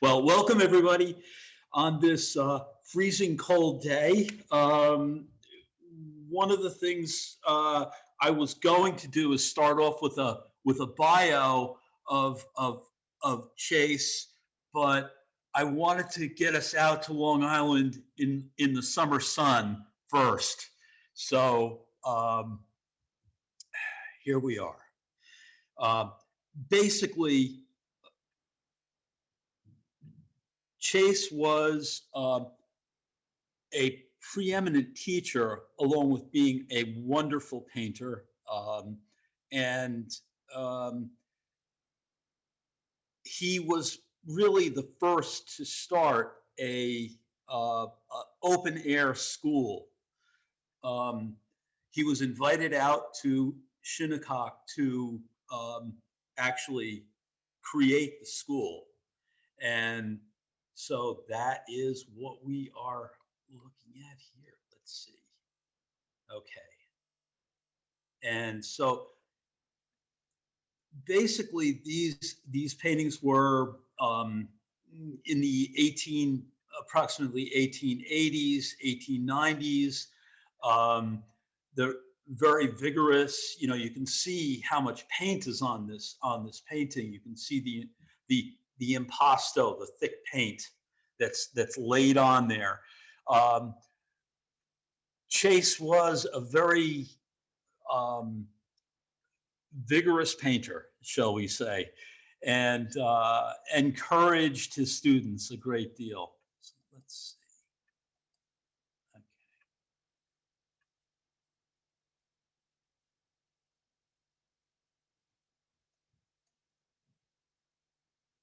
Well, welcome everybody on this freezing cold day. One of the things I was going to do is start off with a bio of Chase, but I wanted to get us out to Long Island in the summer sun first. So here we are. Uh, Basically, Chase was a preeminent teacher, along with being a wonderful painter. And um, he was really the first to start a open air school. Um, he was invited out to Shinnecock to actually create the school. And so that is what we are looking at here. Let's see. Okay. And so basically these paintings were in the approximately 1880s, 1890s. They're very vigorous. You know, you can see how much paint is on this painting. You can see the impasto, the thick paint that's laid on there. Chase was a very vigorous painter, shall we say, and encouraged his students a great deal. So let's see.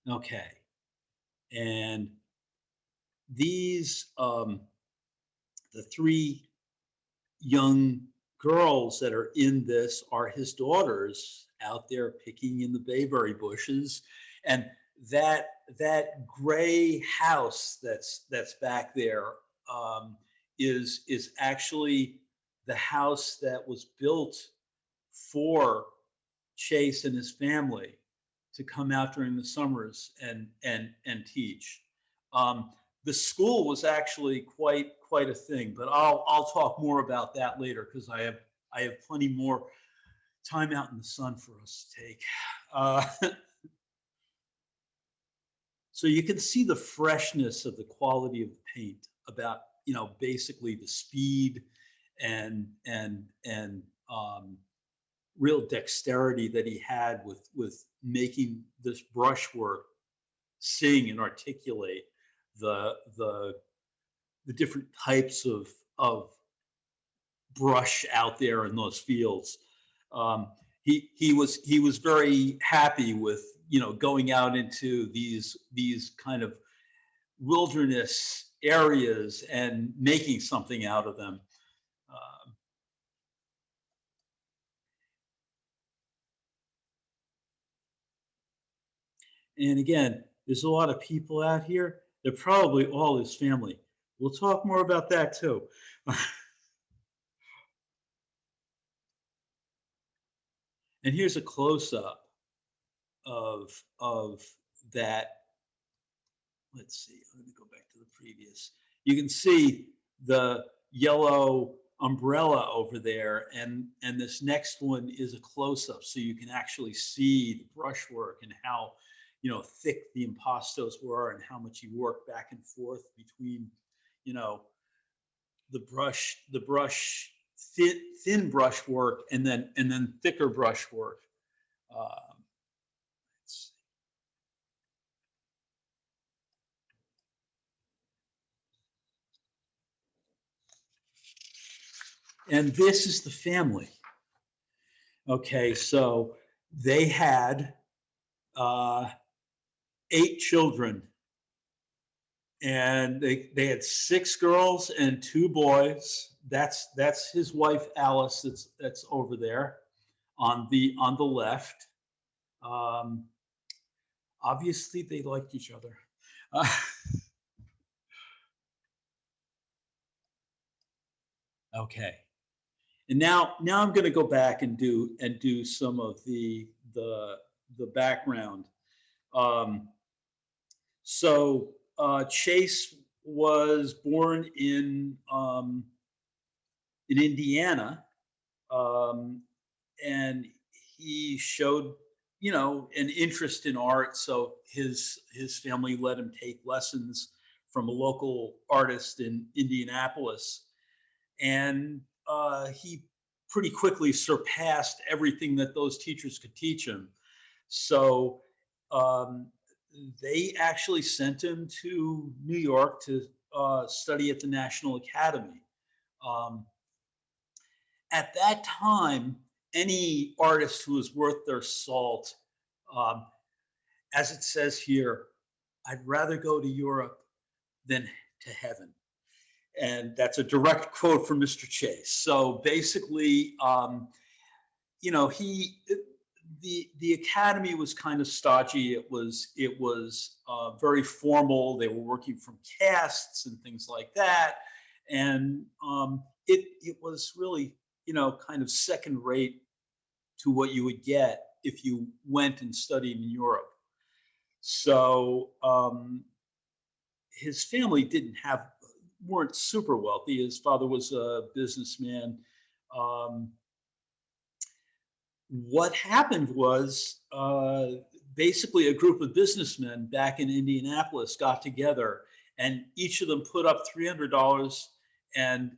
Okay. And these, the three young girls that are in this are his daughters out there picking in the bayberry bushes. And that gray house that's back there is actually the house that was built for Chase and his family to come out during the summers and teach. The school was actually quite a thing, but I'll talk more about that later because I have plenty more time out in the sun for us to take. So you can see the freshness of the quality of the paint, about, you know, basically the speed and real dexterity that he had with making this brushwork sing and articulate the different types of brush out there in those fields. He was very happy with, you know, going out into these kind of wilderness areas and making something out of them. And again, there's a lot of people out here. They're probably all his family. We'll talk more about that too. And here's a close-up of that. Let's see, I'm going to go back to the previous. You can see the yellow umbrella over there, and this next one is a close-up, so you can actually see the brushwork and how, you know, thick the impastos were and how much he worked back and forth between, you know, the brush thin brush work and then thicker brush work. And this is the family. Okay, so they had 8 children, and they had 6 girls and 2 boys. That's his wife Alice. That's over there on the left. Obviously, they liked each other. Okay, and now I'm going to go back and do some of the background. So Chase was born in Indiana, um, and he showed, an interest in art. So his family let him take lessons from a local artist in Indianapolis, and he pretty quickly surpassed everything that those teachers could teach him. So um, they actually sent him to New York to study at the National Academy. Um, at that time, any artist who was worth their salt, um, as it says here, I'd rather go to Europe than to heaven. And that's a direct quote from Mr. Chase. So basically, he the academy was kind of stodgy. It was very formal. They were working from casts and things like that, and it was really, kind of second rate to what you would get if you went and studied in Europe. So his family weren't super wealthy. His father was a businessman. Um, what happened was basically a group of businessmen back in Indianapolis got together, and each of them put up $300 and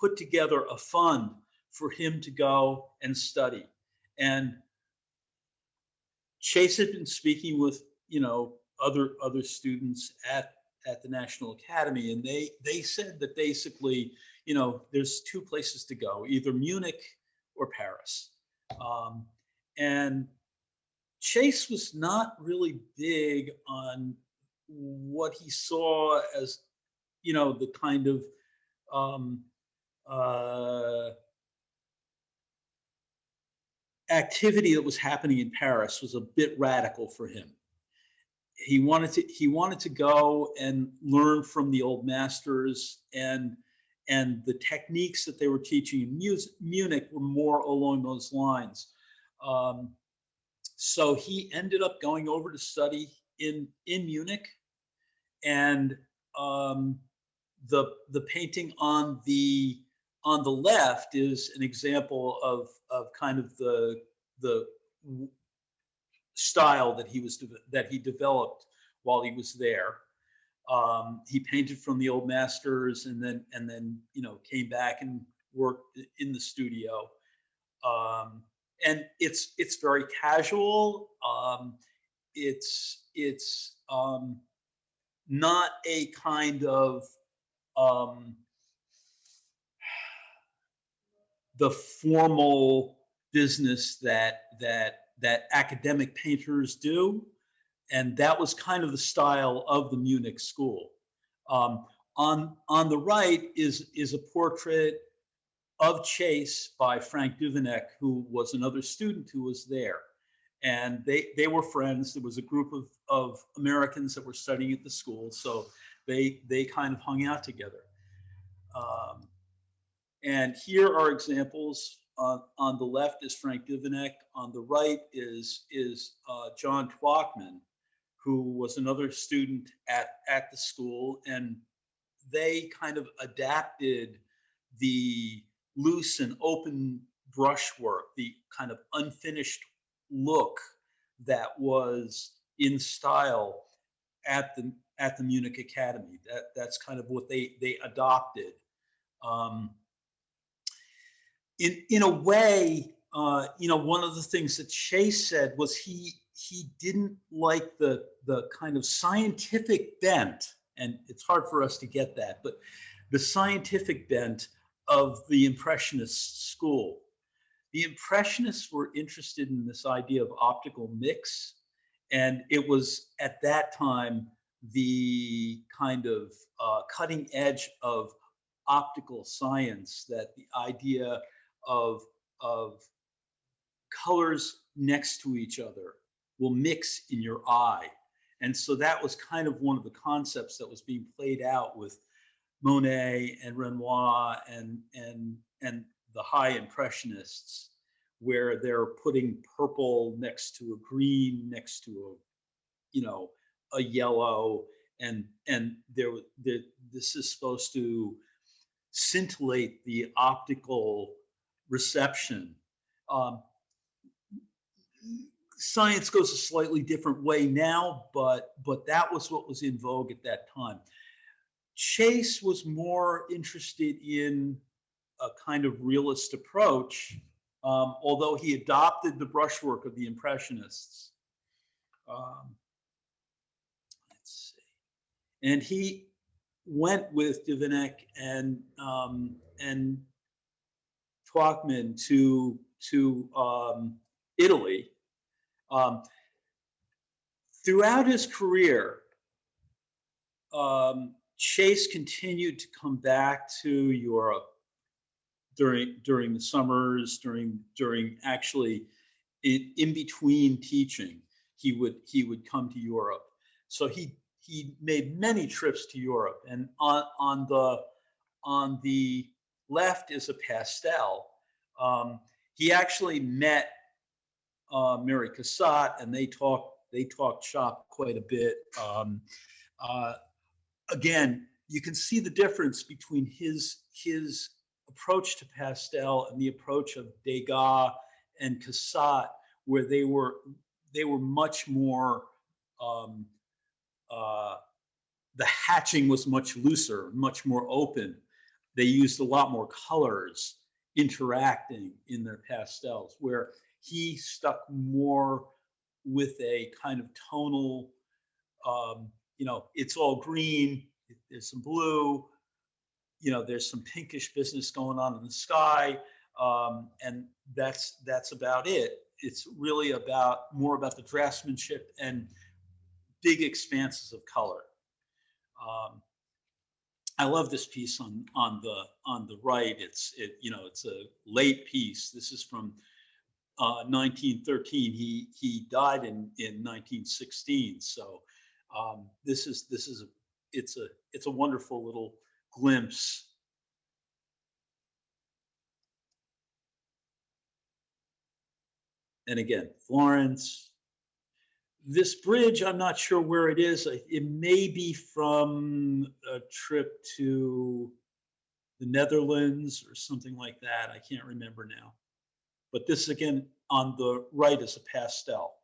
put together a fund for him to go and study. And Chase had been speaking with, other students at the National Academy, and they said that basically, there's two places to go, either Munich or Paris. Um, and Chase was not really big on what he saw as, the kind of um, uh, activity that was happening in Paris was a bit radical for him. He wanted to go and learn from the old masters, and the techniques that they were teaching in Munich were more along those lines. Um, so he ended up going over to study in Munich, and the painting on the left is an example of kind of the style that he developed while he was there. He painted from the old masters, and then came back and worked in the studio. And it's very casual. It's not a kind of um, the formal business that academic painters do, and that was kind of the style of the Munich school. On the right is a portrait of Chase by Frank Duveneck, who was another student who was there. And they were friends. There was a group of Americans that were studying at the school, so they kind of hung out together. Um, and here are examples. On the left is Frank Duveneck. On the right is John Twachtman, who was another student at the school, and they kind of adapted the loose and open brushwork, the kind of unfinished look that was in style at the Munich Academy. That's kind of what they adopted. Um, in a way, one of the things that Chase said was he didn't like the kind of scientific bent, and it's hard for us to get that, but the scientific bent of the Impressionist school. The Impressionists were interested in this idea of optical mix, and it was at that time the kind of cutting edge of optical science, that the idea of of colors next to each other will mix in your eye. And so that was kind of one of the concepts that was being played out with Monet and Renoir and the high impressionists, where they're putting purple next to a green, next to a a yellow, and this is supposed to scintillate the optical reception. Um, Science goes a slightly different way now, but that was what was in vogue at that time. Chase was more interested in a kind of realist approach, although he adopted the brushwork of the Impressionists. Um, let's see. And he went with Divanek and Twachtman to Italy. Um, Throughout his career, Chase continued to come back to Europe during the summers, during actually in between teaching. He would come to Europe. So he made many trips to Europe, and on the left is a pastel. He actually met Mary Cassatt, and they talked shop quite a bit. Uh, Again, you can see the difference between his approach to pastel and the approach of Degas and Cassatt, where they were much more. Um, uh, the hatching was much looser, much more open. They used a lot more colors interacting in their pastels, where he stuck more with a kind of tonal, it's all green, there's some blue, there's some pinkish business going on in the sky, and that's about it. It's really more about the draftsmanship and big expanses of color. I love this piece on the right. It's a late piece. This is from 1913. He died in 1916. So it's a wonderful little glimpse. And again, Florence. This bridge, I'm not sure where it is. It may be from a trip to the Netherlands or something like that. I can't remember now. But this, again, on the right is a pastel.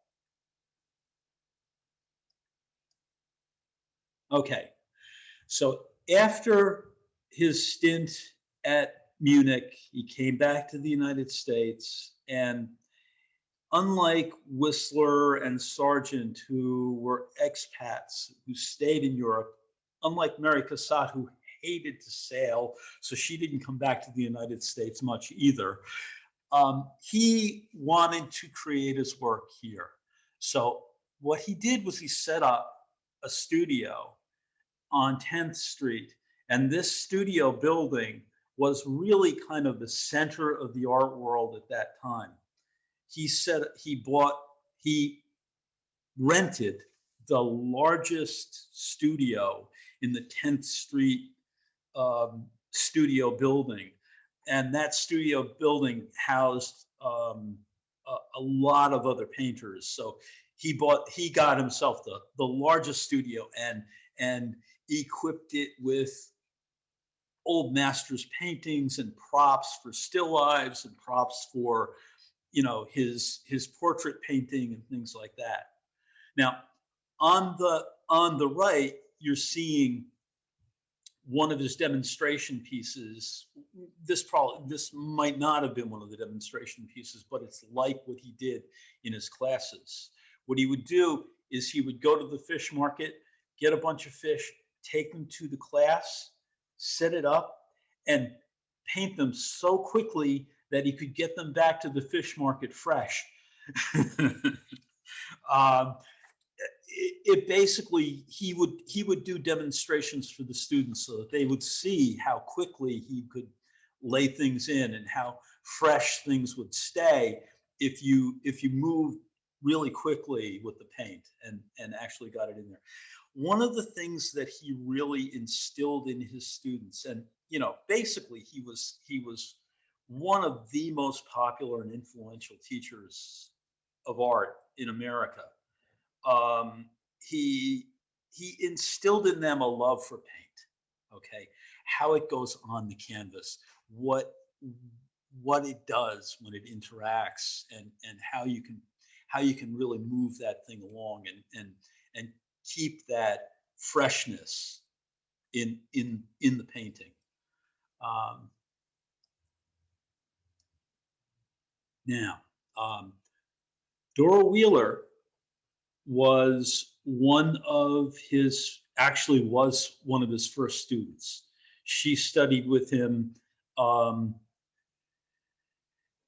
Okay, so after his stint at Munich, he came back to the United States, and unlike Whistler and Sargent, who were expats who stayed in Europe, unlike Mary Cassatt, who hated to sail, so she didn't come back to the United States much either, he wanted to create his work here. So what he did was he set up a studio on 10th Street, and this studio building was really kind of the center of the art world at that time. He rented the largest studio in the 10th Street studio building, and that studio building housed a lot of other painters. So he got himself the largest studio and equipped it with old masters paintings and props for still lives and props for his portrait painting and things like that. Now, on the right, you're seeing one of his demonstration pieces. This might not have been one of the demonstration pieces, but it's like what he did in his classes. What he would do is he would go to the fish market, get a bunch of fish, take them to the class, set it up, and paint them so quickly that he could get them back to the fish market fresh. It basically, he would do demonstrations for the students so that they would see how quickly he could lay things in and how fresh things would stay if you moved really quickly with the paint and actually got it in there. One of the things that he really instilled in his students, and basically he was one of the most popular and influential teachers of art in America. He he instilled in them a love for paint. Okay, how it goes on the canvas, what it does when it interacts, and how you can really move that thing along, and keep that freshness in the painting. Um, now, Dora Wheeler was was one of his first students. She studied with him um,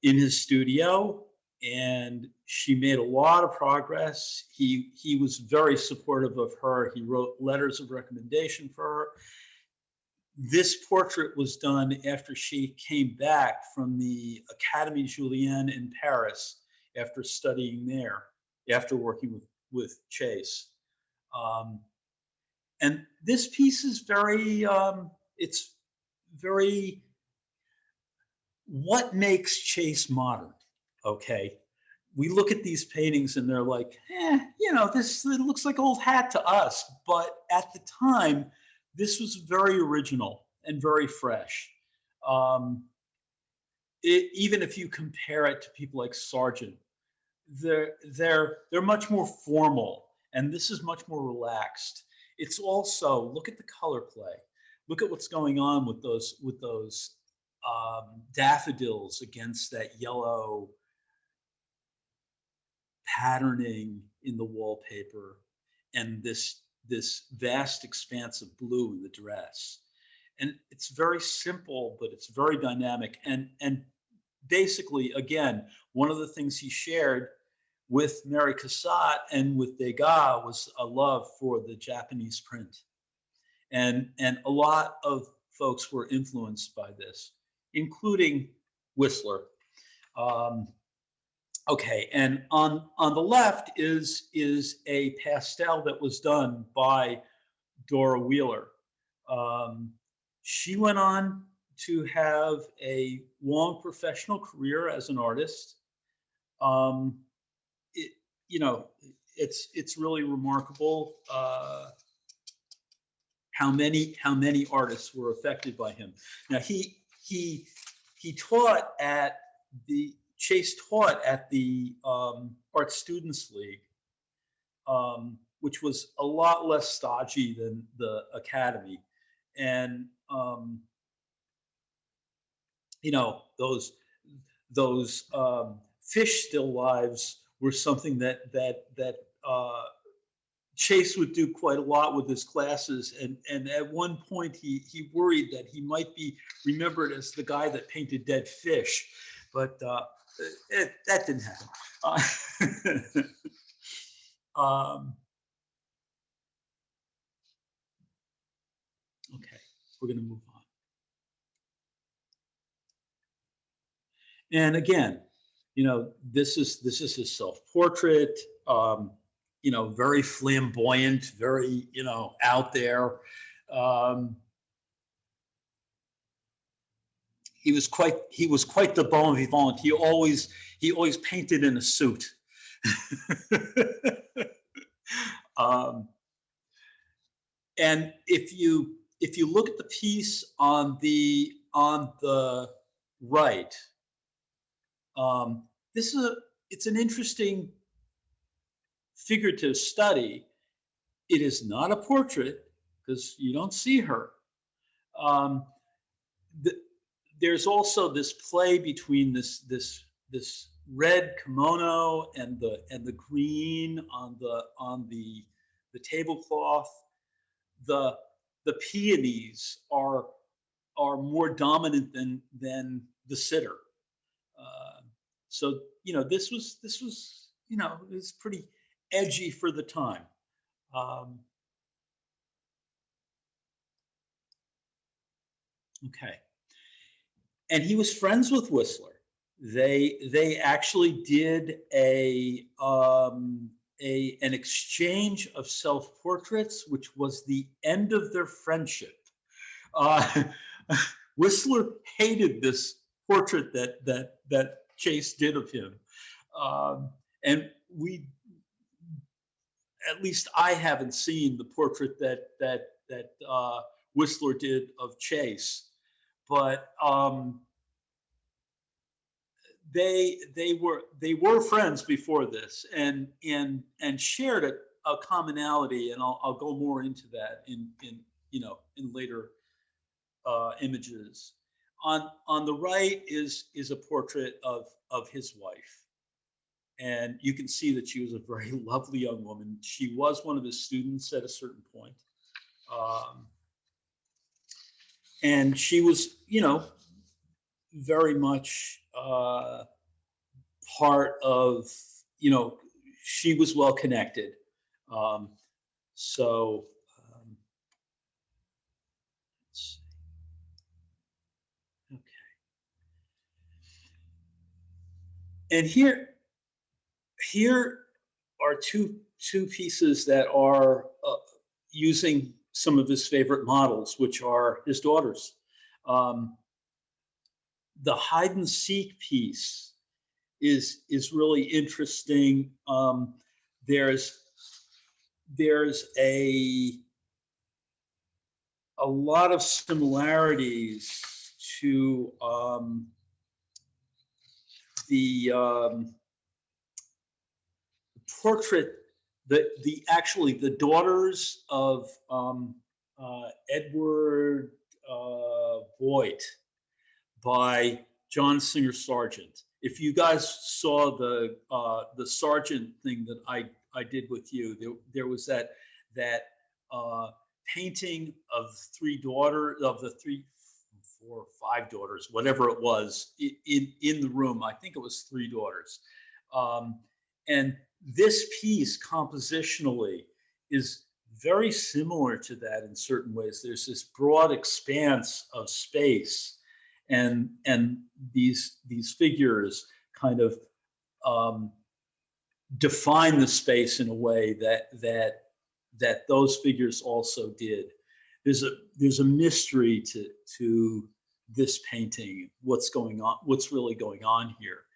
in his studio, and she made a lot of progress. He was very supportive of her. He wrote letters of recommendation for her. This portrait was done after she came back from the Académie Julienne in Paris after studying there, after working with Chase. And this piece is it's very, what makes Chase modern? Okay. We look at these paintings and they're like, this, it looks like old hat to us. But at the time, this was very original and very fresh. Even if you compare it to people like Sargent, they're much more formal, and this is much more relaxed. It's also, look at the color play. Look at what's going on with those daffodils against that yellow patterning in the wallpaper, and this vast expanse of blue in the dress. And it's very simple, but it's very dynamic. And basically, again, one of the things he shared with Mary Cassatt and with Degas was a love for the Japanese print. And a lot of folks were influenced by this, including Whistler. Okay, and on the left is a pastel that was done by Dora Wheeler. She went on to have a long professional career as an artist. It's really remarkable how many artists were affected by him. Now he taught at the Chase taught at the Art Students League, which was a lot less stodgy than the Academy, and those fish still lives were something that Chase would do quite a lot with his classes, and at one point he worried that he might be remembered as the guy that painted dead fish, but that didn't happen. Okay, we're going to move on. And again, this is his self-portrait. Very flamboyant, very out there. He was quite the bon vivant. He always painted in a suit. And if you look at the piece on the right, it's an interesting figurative study. It is not a portrait because you don't see her. There's also this play between this red kimono and the green on the tablecloth. The peonies are more dominant than the sitter. So this was it was pretty edgy for the time. Okay, and he was friends with Whistler. They actually did an exchange of self-portraits, which was the end of their friendship. Whistler hated this portrait that Chase did of him, and at least I haven't seen the portrait that Whistler did of Chase, but they were friends before this, and shared a commonality, and I'll go more into that in later images. On the right is a portrait of his wife, and you can see that she was a very lovely young woman. She was one of his students at a certain point, and she was, very much part of, she was well connected. So let's see. Okay. And here are two pieces that are using some of his favorite models, which are his daughters. The hide and seek piece is really interesting. There's a lot of similarities to the portrait, actually the daughters of Edward Voigt by John Singer Sargent. If you guys saw the Sargent thing that I did with you, there was that painting of the three, four, five daughters, whatever it was, in the room. I think it was three daughters. And this piece compositionally is very similar to that in certain ways. There's this broad expanse of space, and these figures kind of define the space in a way that those figures also did. There's a mystery to this painting. What's going on? What's really going on here?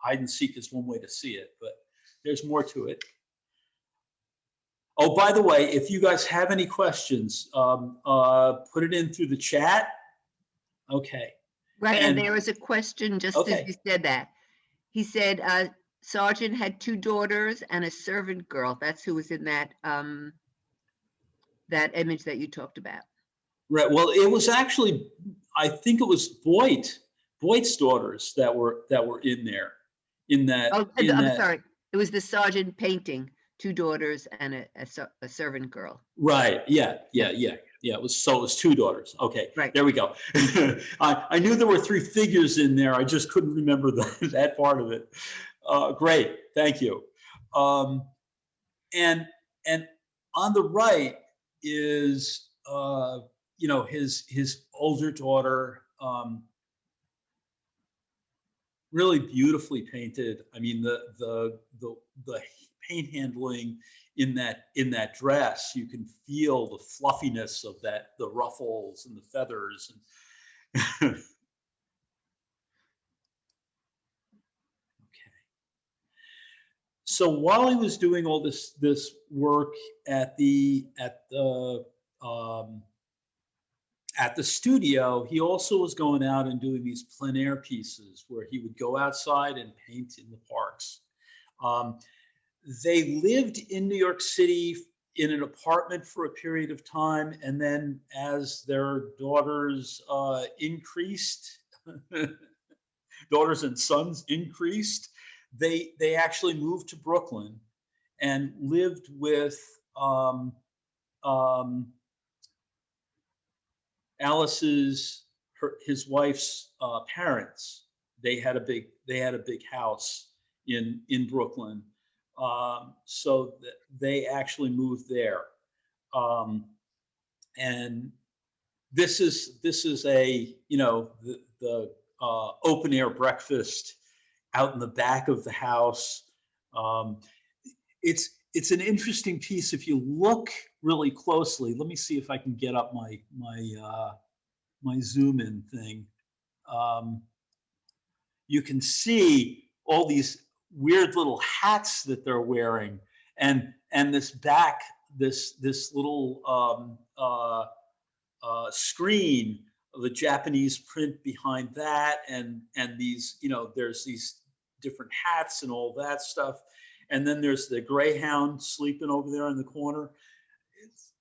Hide and seek is one way to see it, but there's more to it. Oh, by the way, if you guys have any questions, put it in through the chat. Okay. Right, and there was a question just as you said that. He said Sargent had two daughters and a servant girl. That's who was in that that image that you talked about. Right. Well, it was actually, I think it was Voigt's daughters that were in there. In that. Oh, I'm sorry. It was the Sargent painting. Two daughters and a servant girl. Right. Yeah. It was two daughters. Okay. Right. There we go. I knew there were three figures in there. I just couldn't remember that part of it. Great. Thank you. And on the right is his older daughter, really beautifully painted. I mean, the paint handling in that dress, you can feel the fluffiness of that, the ruffles and the feathers. And okay. So while he was doing all this work at the studio, he also was going out and doing these plein air pieces where he would go outside and paint in the parks. They lived in New York City in an apartment for a period of time, and then as their daughters increased, daughters and sons increased, they actually moved to Brooklyn and lived with his wife's parents. They had a big house in Brooklyn. So they actually moved there, and this is a the open air breakfast out in the back of the house. It's an interesting piece if you look really closely. Let me see if I can get up my zoom in thing. You can see all these weird little hats that they're wearing, and and this back, this little screen of the Japanese print behind that, and these, you know, there's these different hats and all that stuff, and then there's the greyhound sleeping over there in the corner. It's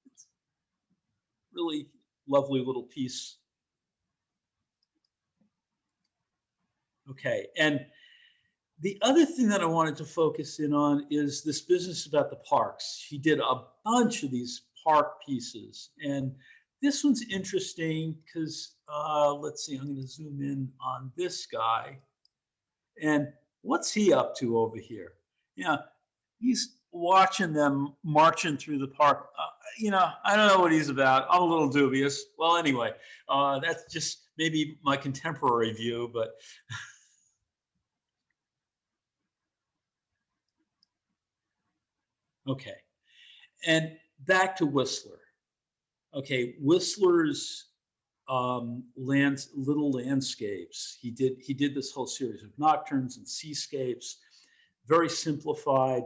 really lovely little piece. Okay, and the other thing that I wanted to focus in on is this business about the parks. He did a bunch of these park pieces, and this one's interesting because, let's see, I'm going to zoom in on this guy. And what's he up to over here? Yeah, he's watching them marching through the park. You know, I don't know what he's about. I'm a little dubious. Well, anyway, that's just maybe my contemporary view, but okay. And back to Whistler. Okay, Whistler's little landscapes. He did this whole series of nocturnes and seascapes, very simplified,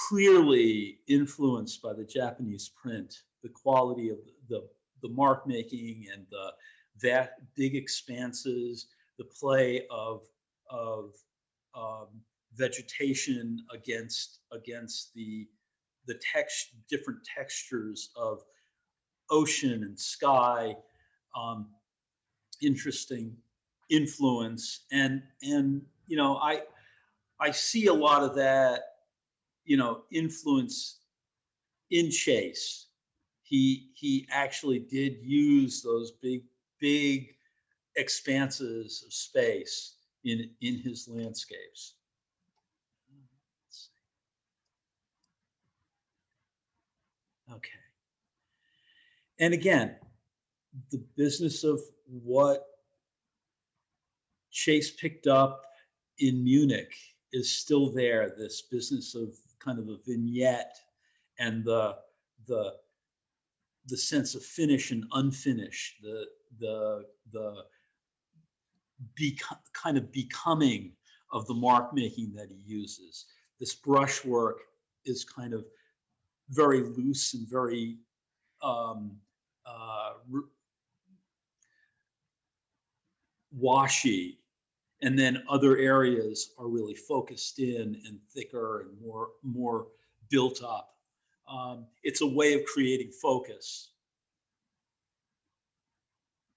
clearly influenced by the Japanese print, the quality of the mark making and that big expanses, the play of vegetation against the different textures of ocean and sky, interesting influence, and you know, I see a lot of that, you know, influence in Chase. He actually did use those big expanses of space in his landscapes. Okay. And again, the business of what Chase picked up in Munich is still there. This business of kind of a vignette and the sense of finish and unfinished, the kind of becoming of the mark making that he uses. This brushwork is kind of very loose and very washy, and then other areas are really focused in and thicker and more built up. It's a way of creating focus.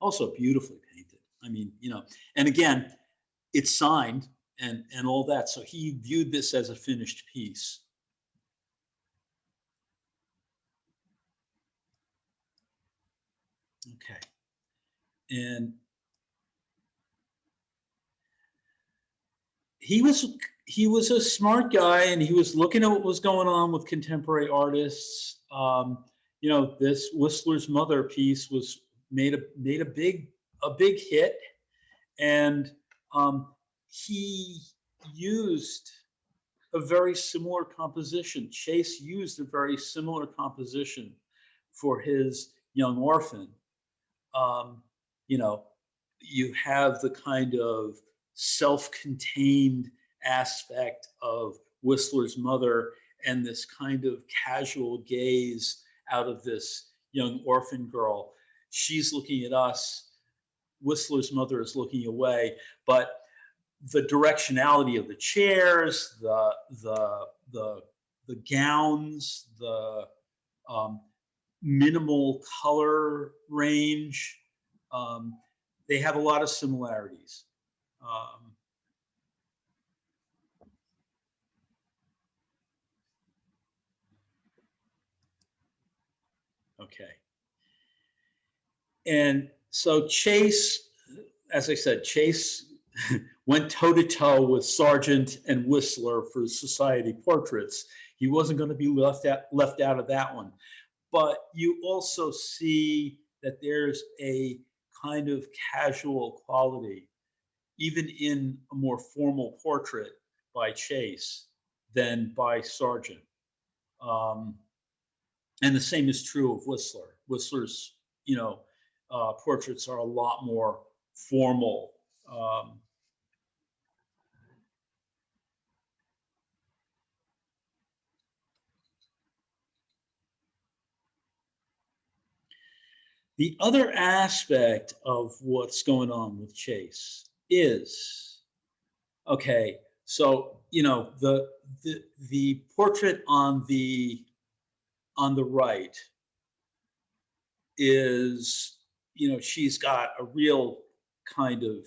Also beautifully painted. I mean, you know, and again, it's signed and all that. So he viewed this as a finished piece. Okay. And he was a smart guy, and he was looking at what was going on with contemporary artists. You know, this Whistler's Mother piece was made a big hit, and he used a very similar composition. Chase used a very similar composition for his Young Orphan. You know, you have the kind of self-contained aspect of Whistler's Mother and this kind of casual gaze out of this young orphan girl. She's looking at us. Whistler's Mother is looking away, but the directionality of the chairs, the gowns, the minimal color range, they have a lot of similarities. Okay. And so Chase, as I said, Chase went toe-to-toe with Sargent and Whistler for society portraits. He wasn't going to be left out of that one. But you also see that there's a kind of casual quality, even in a more formal portrait by Chase than by Sargent. And the same is true of Whistler. Whistler's, you know, portraits are a lot more formal. The other aspect of what's going on with Chase is, okay, so the portrait on the right is, she's got a real kind of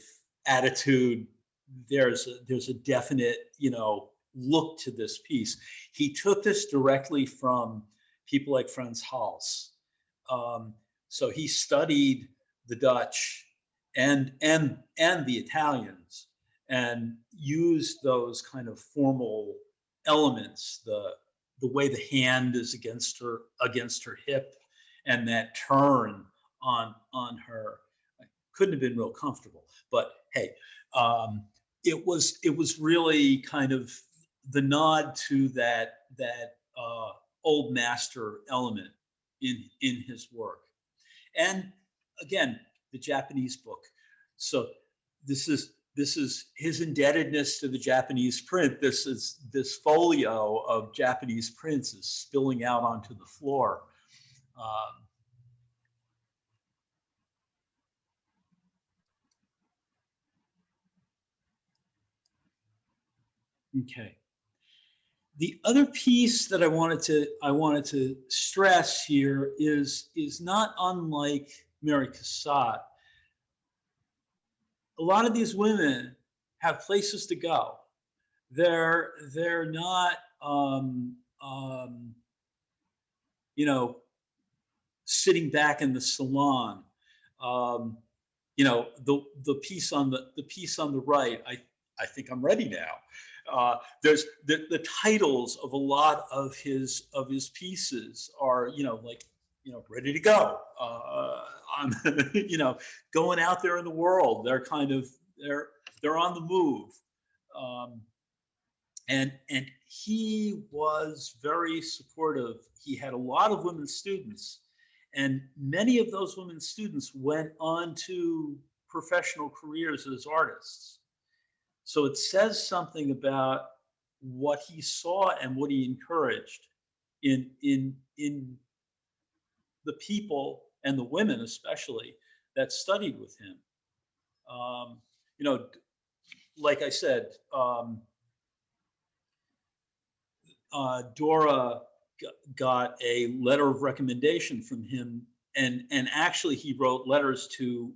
attitude. There's a definite, look to this piece. He took this directly from people like Frans Hals. So he studied the Dutch and the Italians and used those kind of formal elements, the way the hand is against her hip, and that turn on her. Couldn't have been real comfortable, but hey, it was really kind of the nod to that old master element in his work. And again, the Japanese book. So this is his indebtedness to the Japanese print. This folio of Japanese prints is spilling out onto the floor. Okay. The other piece that I wanted to stress here is not unlike Mary Cassatt. A lot of these women have places to go. They're not sitting back in the salon. The piece on the right. I think I'm ready now. There's the titles of a lot of his pieces are ready to go. I'm going out there in the world. They're kind of they're on the move. And he was very supportive. He had a lot of women students, and many of those women students went on to professional careers as artists. So it says something about what he saw and what he encouraged in the people and the women especially that studied with him. Like I said, Dora got a letter of recommendation from him, and actually he wrote letters to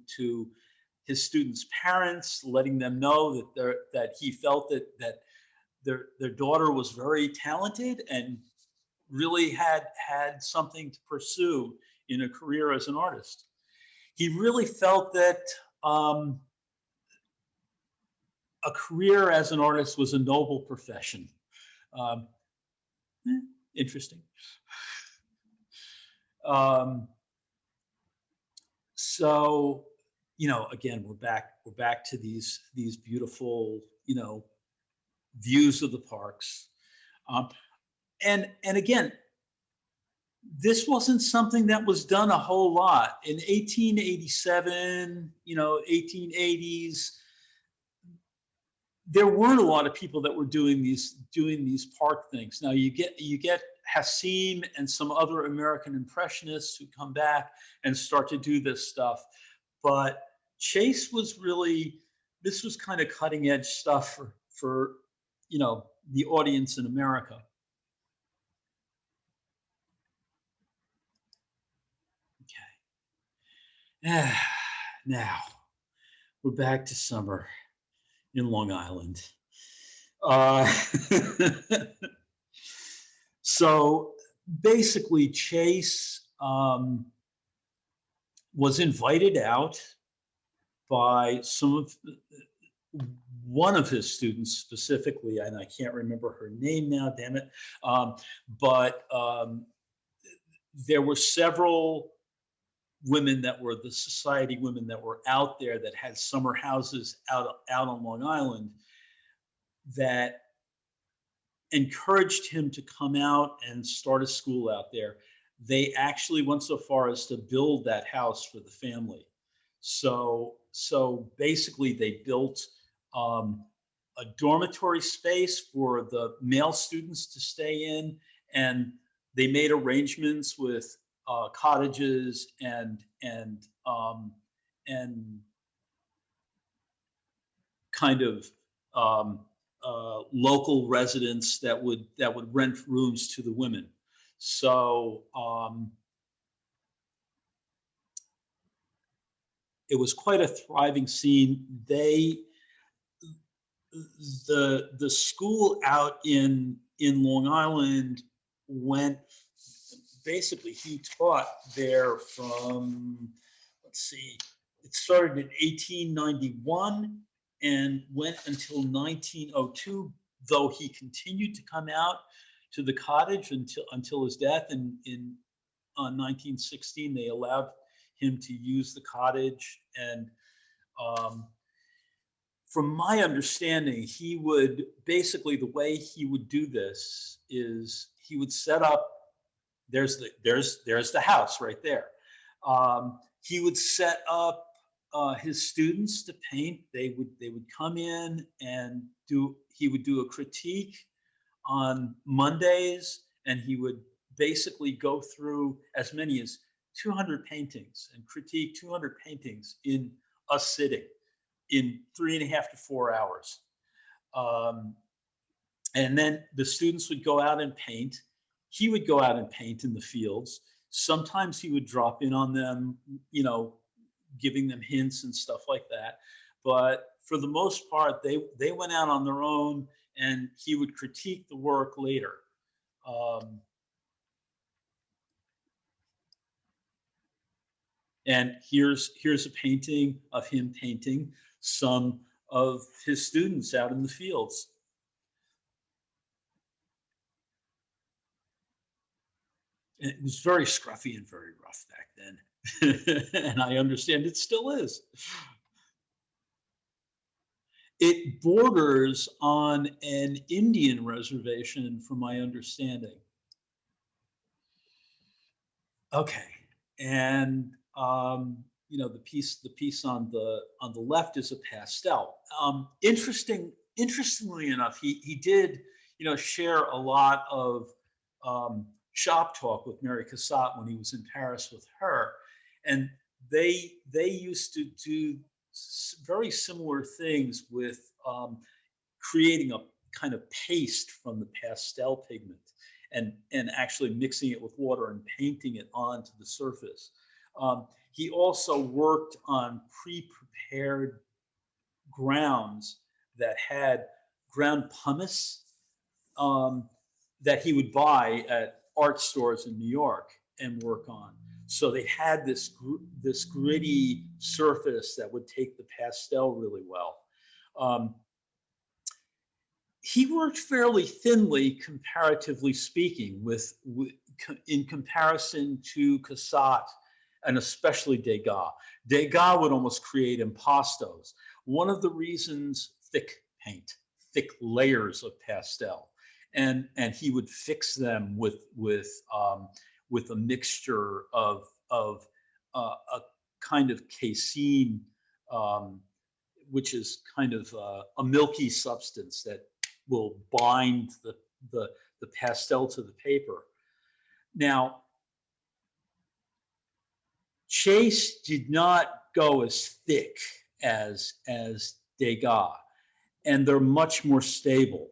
his students' parents, letting them know that he felt that their daughter was very talented and really had something to pursue in a career as an artist. He really felt that a career as an artist was a noble profession. Interesting. So, again, we're back to these beautiful, views of the parks. And again, this wasn't something that was done a whole lot. In 1887, 1880s, there weren't a lot of people that were doing these park things. Now you get Hassim and some other American impressionists who come back and start to do this stuff. But Chase was this was kind of cutting edge stuff for the audience in America. Okay. Now we're back to summer in Long Island. So basically, Chase was invited out by one of his students specifically, and I can't remember her name now, damn it. But there were several women that were the society women that were out there that had summer houses out on Long Island that encouraged him to come out and start a school out there. They actually went so far as to build that house for the family. So basically they built a dormitory space for the male students to stay in, and they made arrangements with cottages and kind of local residents that would rent rooms to the women. So it was quite a thriving scene. The school out in Long Island went, basically he taught there from, let's see, it started in 1891 and went until 1902, though he continued to come out to the cottage until his death in 1916. They allowed him to use the cottage, and from my understanding, he would basically, the way he would do this is he would set up, there's the house right there. He would set up his students to paint. They would come in and he would do a critique on Mondays, and he would basically go through as many as 200 paintings and critique 200 paintings in a sitting in 3.5 to 4 hours. And then the students would go out and paint. He would go out and paint in the fields. Sometimes he would drop in on them, you know, giving them hints and stuff like that. But for the most part, they went out on their own, and he would critique the work later. And here's a painting of him painting some of his students out in the fields. And it was very scruffy and very rough back then. And I understand it still is. It borders on an Indian reservation, from my understanding. Okay, and you know, the piece on the left is a pastel. Interestingly enough, he did, you know, share a lot of shop talk with Mary Cassatt when he was in Paris with her, and they used to do very similar things with creating a kind of paste from the pastel pigment and actually mixing it with water and painting it onto the surface. He also worked on pre-prepared grounds that had ground pumice that he would buy at art stores in New York and work on. So they had this gritty surface that would take the pastel really well. He worked fairly thinly, comparatively speaking, in comparison to Cassatt and especially Degas. Degas would almost create impastos. One of the reasons, thick paint, thick layers of pastel, and he would fix them with a mixture of a kind of casein, which is kind of a milky substance that will bind the pastel to the paper. Now, Chase did not go as thick as Degas, and they're much more stable.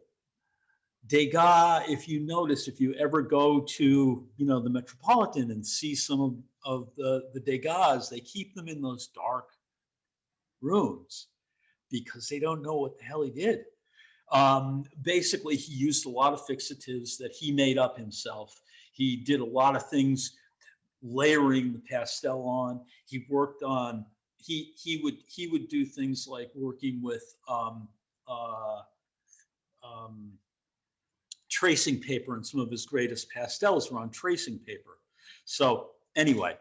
Degas, if you notice, if you ever go to, you know, the Metropolitan and see some of the Degas, they keep them in those dark rooms because they don't know what the hell he did. Basically, he used a lot of fixatives that he made up himself. He did a lot of things layering the pastel on. He worked on, he would do things like working with tracing paper, and some of his greatest pastels were on tracing paper. So anyway,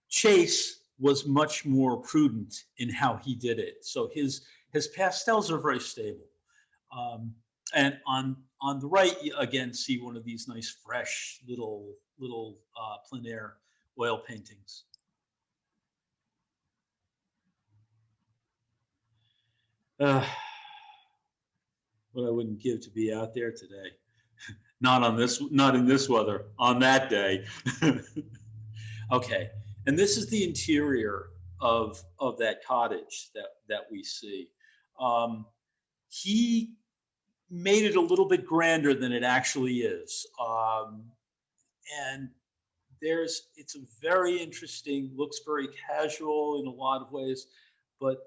Chase was much more prudent in how he did it. So his pastels are very stable. And on the right, you again see one of these nice, fresh little plein air oil paintings. What I wouldn't give to be out there today. not in this weather, on that day. Okay, and this is the interior of that cottage that we see. He made it a little bit grander than it actually is. And it's a very interesting, looks very casual in a lot of ways, but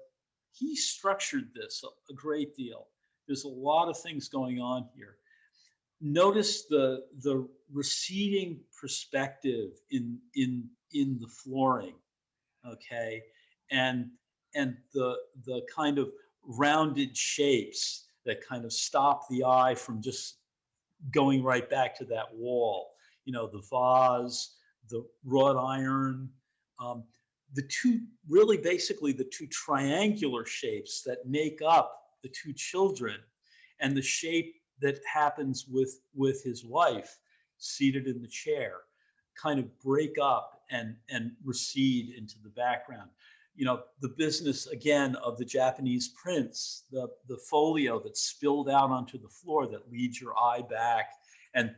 he structured this a great deal. There's a lot of things going on here. Notice the receding perspective in the flooring, okay, and the kind of rounded shapes that kind of stop the eye from just going right back to that wall. You know, the vase, the wrought iron, the two, really basically the two triangular shapes that make up the two children, and the shape that happens with his wife seated in the chair kind of break up and recede into the background. You know, the business again of the Japanese prints, the folio that's spilled out onto the floor that leads your eye back and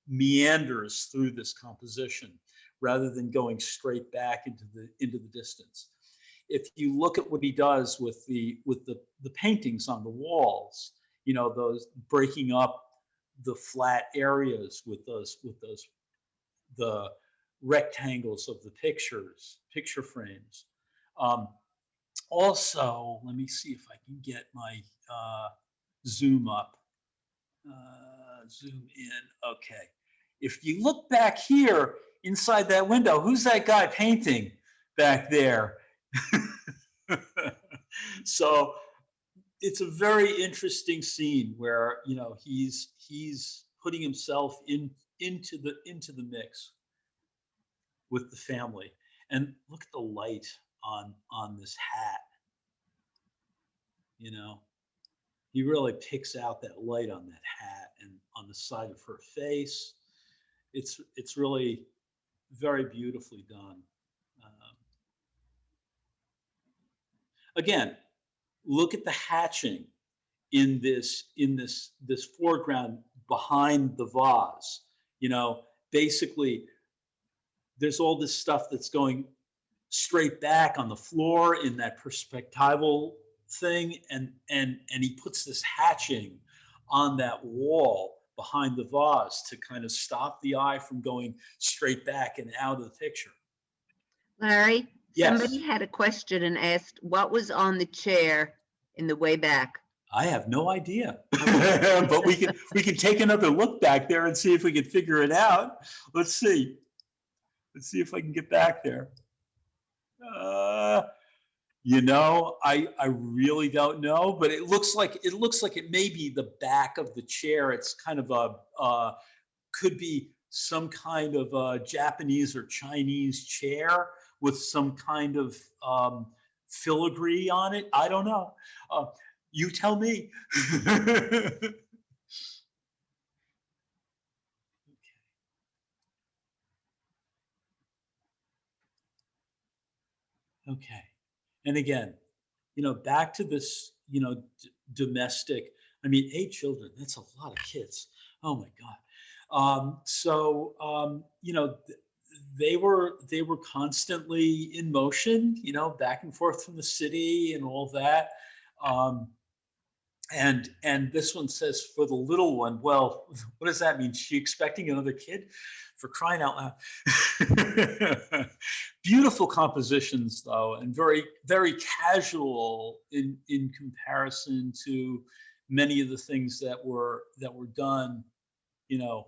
meanders through this composition rather than going straight back into the distance. If you look at what he does with the paintings on the walls, you know, those breaking up the flat areas with the rectangles of the picture frames. Also, let me see if I can get my zoom up, zoom in. Okay. If you look back here inside that window, who's that guy painting back there? So it's a very interesting scene where, you know, he's putting himself into the mix with the family. And look at the light on this hat. You know, he really picks out that light on that hat and on the side of her face. It's really very beautifully done. Again, look at the hatching in this foreground behind the vase. You know, basically, there's all this stuff that's going straight back on the floor in that perspectival thing, and he puts this hatching on that wall behind the vase to kind of stop the eye from going straight back and out of the picture. Larry, Yes. somebody had a question and asked what was on the chair in the way back. I have no idea, but we can take another look back there and see if we can figure it out. Let's see if I can get back there. You know, I really don't know, but it looks like it may be the back of the chair. It's kind of could be some kind of a Japanese or Chinese chair with some kind of filigree on it. I don't know. You tell me. Okay. And again, you know, back to this, you know, domestic, I mean, 8 children, that's a lot of kids. Oh my God. You know, they were constantly in motion, you know, back and forth from the city and all that. And this one says for the little one, well, what does that mean? Is she expecting another kid? For crying out loud. Beautiful compositions though, and very, very casual in comparison to many of the things that were done, you know,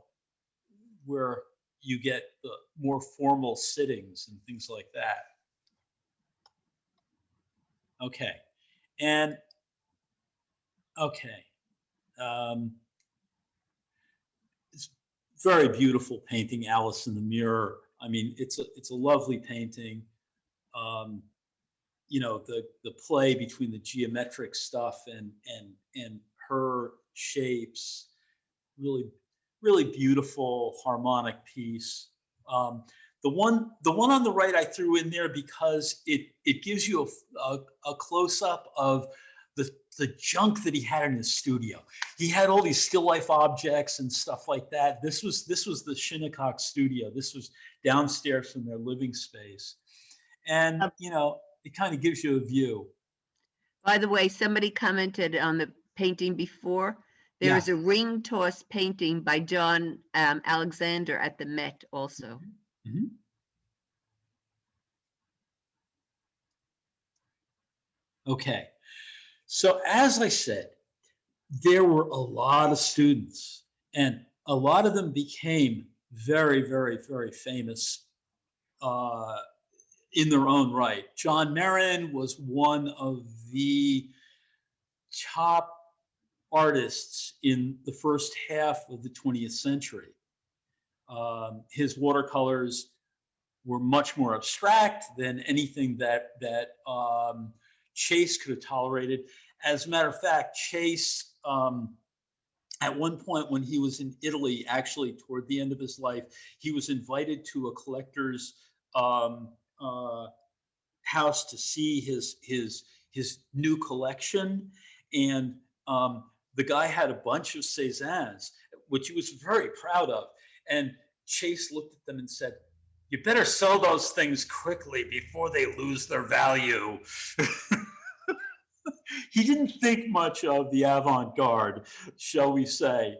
where you get the more formal sittings and things like that. Okay. And okay. It's very beautiful painting, Alice in the Mirror. I mean, it's a lovely painting. You know, the play between the geometric stuff and her shapes, really beautiful harmonic piece. The one on the right I threw in there because it gives you a close up of the junk that he had in his studio. He had all these still life objects and stuff like that. This was the Shinnecock studio. This was downstairs from their living space. And, you know, it kind of gives you a view. By the way, somebody commented on the painting before. There is a ring toss painting by John Alexander at the Met also. Mm-hmm. Okay. So as I said, there were a lot of students, and a lot of them became very, very, very famous in their own right. John Marin was one of the top artists in the first half of the 20th century. His watercolors were much more abstract than anything that Chase could have tolerated. As a matter of fact, Chase, at one point when he was in Italy, actually toward the end of his life, he was invited to a collector's house to see his new collection, and the guy had a bunch of Cézannes, which he was very proud of. And Chase looked at them and said, "You better sell those things quickly before they lose their value." He didn't think much of the avant-garde, shall we say.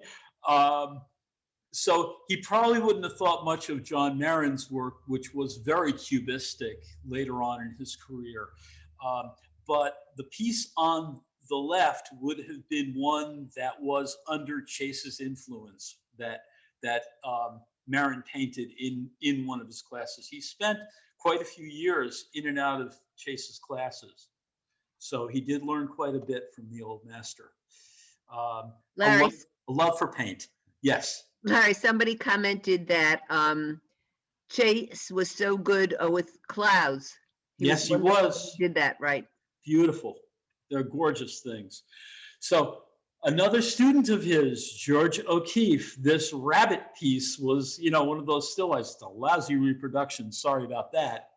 So he probably wouldn't have thought much of John Marin's work, which was very cubistic later on in his career. But the piece on the left would have been one that was under Chase's influence, that Marin painted in one of his classes. He spent quite a few years in and out of Chase's classes. So he did learn quite a bit from the old master. Larry, a love for paint. Yes. Larry, somebody commented that Chase was so good with clouds. Yes, he was. Did that right. Beautiful. They're gorgeous things. So another student of his, George O'Keeffe, this rabbit piece was, you know, one of those still lifes. It's a lousy reproduction. Sorry about that.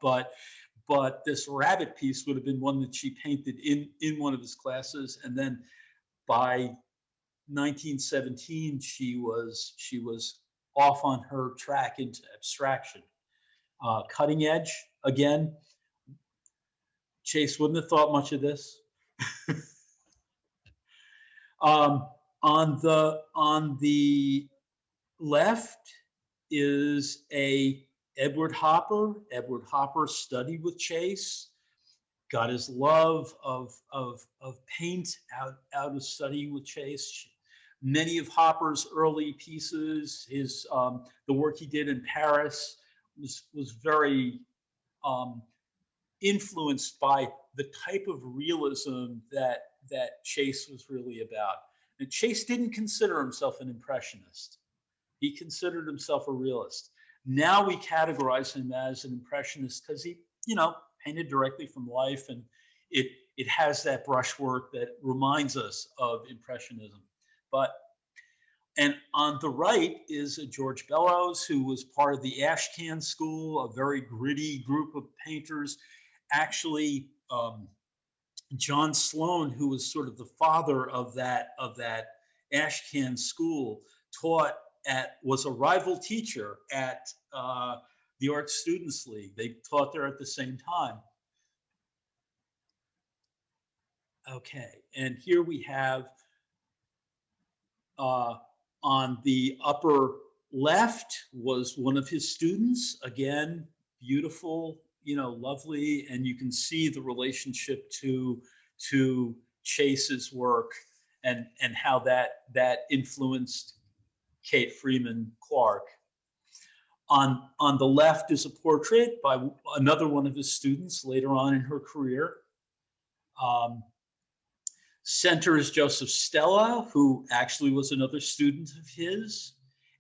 But this rabbit piece would have been one that she painted in one of his classes. And then by 1917, she was off on her track into abstraction. Cutting edge, again, Chase wouldn't have thought much of this. On the left is a Edward Hopper. Edward Hopper studied with Chase, got his love of paint out of studying with Chase. Many of Hopper's early pieces, the work he did in Paris, was very influenced by the type of realism that Chase was really about. And Chase didn't consider himself an impressionist. He considered himself a realist. Now we categorize him as an impressionist because he, you know, painted directly from life, and it has that brushwork that reminds us of Impressionism. And on the right is a George Bellows, who was part of the Ashcan School, a very gritty group of painters. Actually, John Sloan, who was sort of the father of that Ashcan School, was a rival teacher at the Art Students League. They taught there at the same time. Okay, and here we have on the upper left was one of his students. Again, beautiful, you know, lovely, and you can see the relationship to Chase's work and how that influenced Kate Freeman Clark. On the left is a portrait by another one of his students later on in her career. Center is Joseph Stella, who actually was another student of his.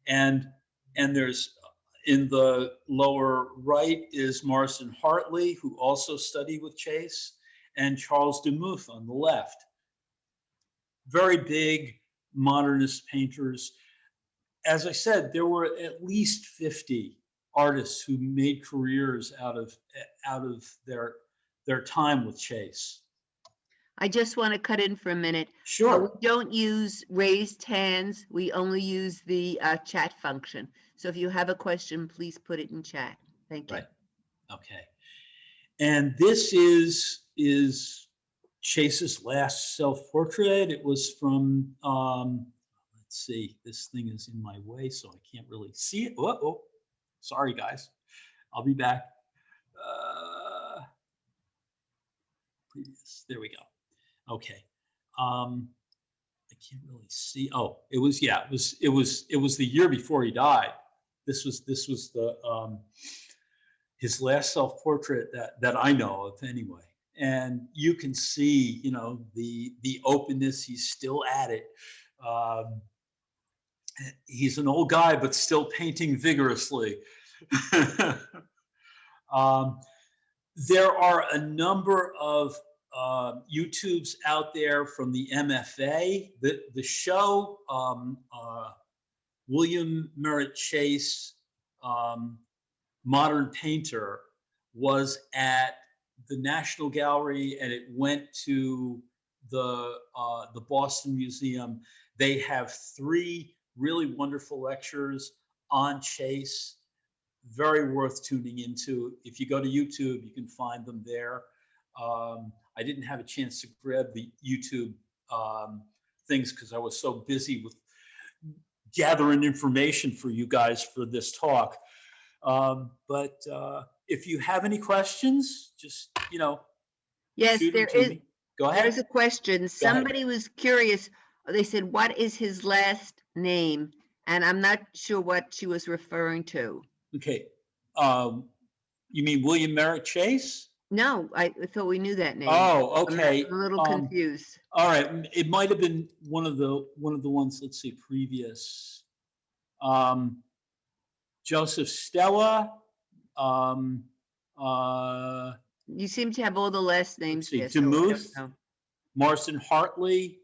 And there's, in the lower right is Morrison Hartley, who also studied with Chase, and Charles Demuth on the left. Very big modernist painters. As I said, there were at least 50 artists who made careers out of their time with Chase. I just want to cut in for a minute. Sure. We don't use raised hands. We only use the chat function. So if you have a question, please put it in chat. Thank you. Right. Okay. And this is Chase's last self-portrait. It was from, let's see, this thing is in my way, so I can't really see it. Oh, sorry, guys. I'll be back. Previous. There we go. Okay. I can't really see. Oh, it was the year before he died. This was the his last self-portrait that I know of anyway. And you can see, you know, the openness. He's still at it. He's an old guy, but still painting vigorously. There are a number of YouTubes out there from the MFA. The show, William Merritt Chase, Modern Painter, was at the National Gallery, and it went to the Boston Museum. They have 3 really wonderful lectures on Chase. Very worth tuning into. If you go to YouTube, you can find them there. I didn't have a chance to grab the YouTube things because I was so busy with gathering information for you guys for this talk. But if you have any questions, just, you know, yes, shoot them there to is. me. Go ahead. There's a question. Somebody was curious. They said, "What is his last name?" And I'm not sure what she was referring to. Okay. You mean William Merritt Chase? No, I thought we knew that name. Oh, okay. I'm a little confused. All right. It might have been one of the ones, let's see, previous. Joseph Stella. You seem to have all the last names See, here. DeMuth, So Marston Hartley.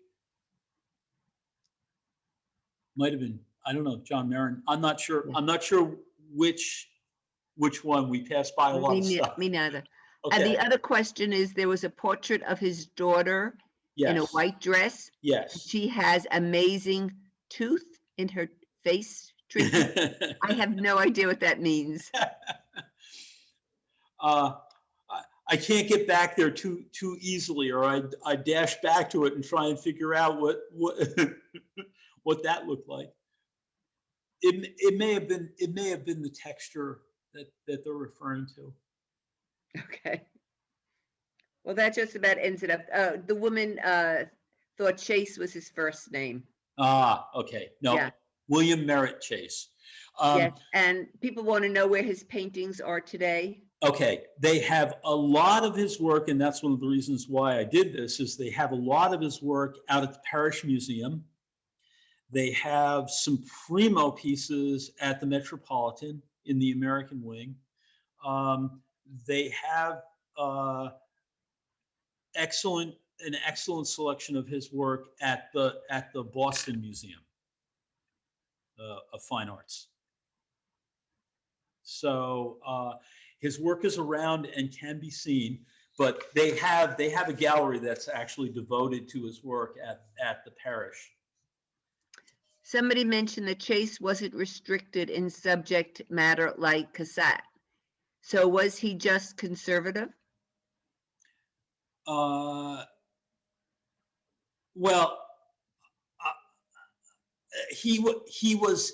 Might have been, I don't know, John Marin. I'm not sure. Yeah. I'm not sure which one. We passed by a lot of stuff. Me neither. Okay. And the other question is, there was a portrait of his daughter in a white dress. Yes. She has amazing tooth in her face treatment. I have no idea what that means. I can't get back there too easily, or I dash back to it and try and figure out what what that looked like. It may have been the texture that they're referring to. Okay. Well, that just about ends it up. The woman thought Chase was his first name. Ah, okay. No, yeah. William Merritt Chase. Yes, and people want to know where his paintings are today. Okay, they have a lot of his work, and that's one of the reasons why I did this, is they have a lot of his work out at the Parish Museum. They have some primo pieces at the Metropolitan in the American Wing. They have an excellent selection of his work at the Boston Museum of Fine Arts. So his work is around and can be seen, but they have a gallery that's actually devoted to his work at the Parish. Somebody mentioned that Chase wasn't restricted in subject matter like Cassatt. So was he just conservative? Well, he was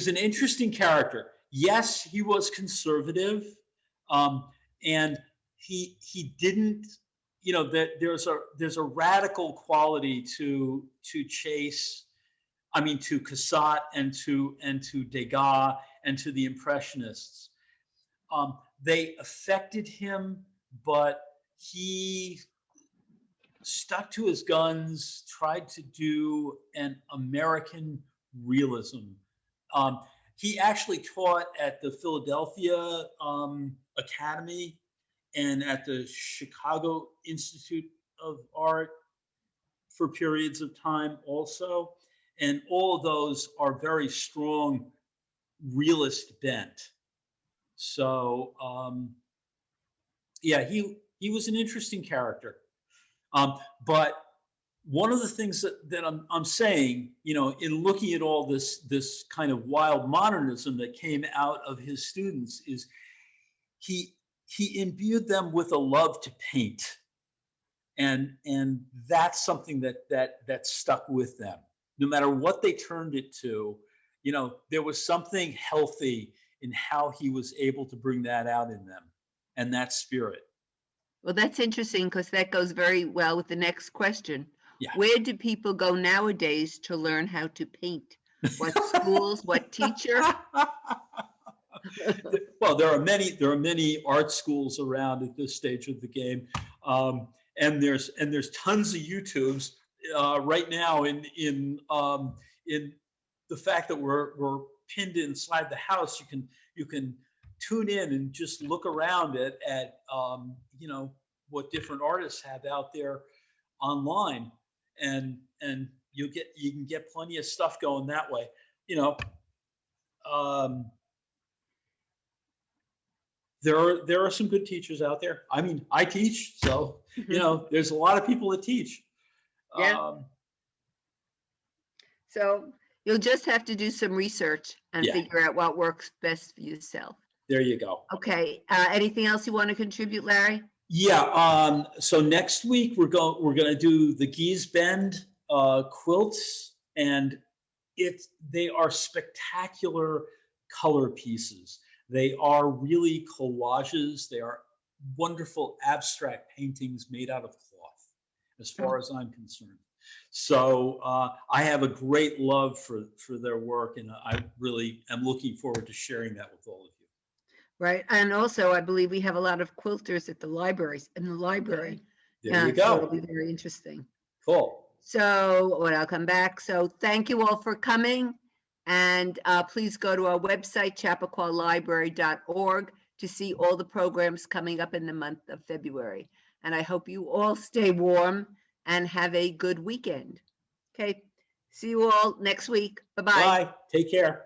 an interesting character. Yes, he was conservative, and he didn't. You know, that there's a radical quality to Chase. I mean, to Cassatt and to Degas and to the Impressionists. They affected him, but he stuck to his guns, tried to do an American realism. He actually taught at the Philadelphia Academy and at the Chicago Institute of Art for periods of time also. And all of those are very strong realist bent. So yeah, he was an interesting character. But one of the things that I'm saying, in looking at all this kind of wild modernism that came out of his students, is he imbued them with a love to paint, and that's something that stuck with them. No matter what they turned it to, there was something healthy in how he was able to bring that out in them, and that spirit. Well, that's interesting because that goes very well with the next question. Yeah. Where do people go nowadays to learn how to paint? What schools, what teacher? Well, there are many art schools around at this stage of the game, and there's tons of YouTubes right now in the fact that we're pinned inside the house. You can tune in and just look around at what different artists have out there online, and you can get plenty of stuff going that way. There are some good teachers out there. I mean, I teach, so there's a lot of people that teach. Yeah. So you'll just have to do some research and figure out what works best for yourself. There you go. Okay. Anything else you want to contribute, Larry? Yeah. So next week we're going to do the Geese Bend quilts, and they are spectacular color pieces. They are really collages. They are wonderful abstract paintings made out of cloth, as far as I'm concerned. So I have a great love for their work, and I really am looking forward to sharing that with all of you. Right. And also, I believe we have a lot of quilters at the libraries, in the library. There you go. So it'll be very interesting. Cool. So I'll come back. So thank you all for coming. And please go to our website, chappaqua.library.org, to see all the programs coming up in the month of February. And I hope you all stay warm and have a good weekend. Okay. See you all next week. Bye-bye. Bye. Take care.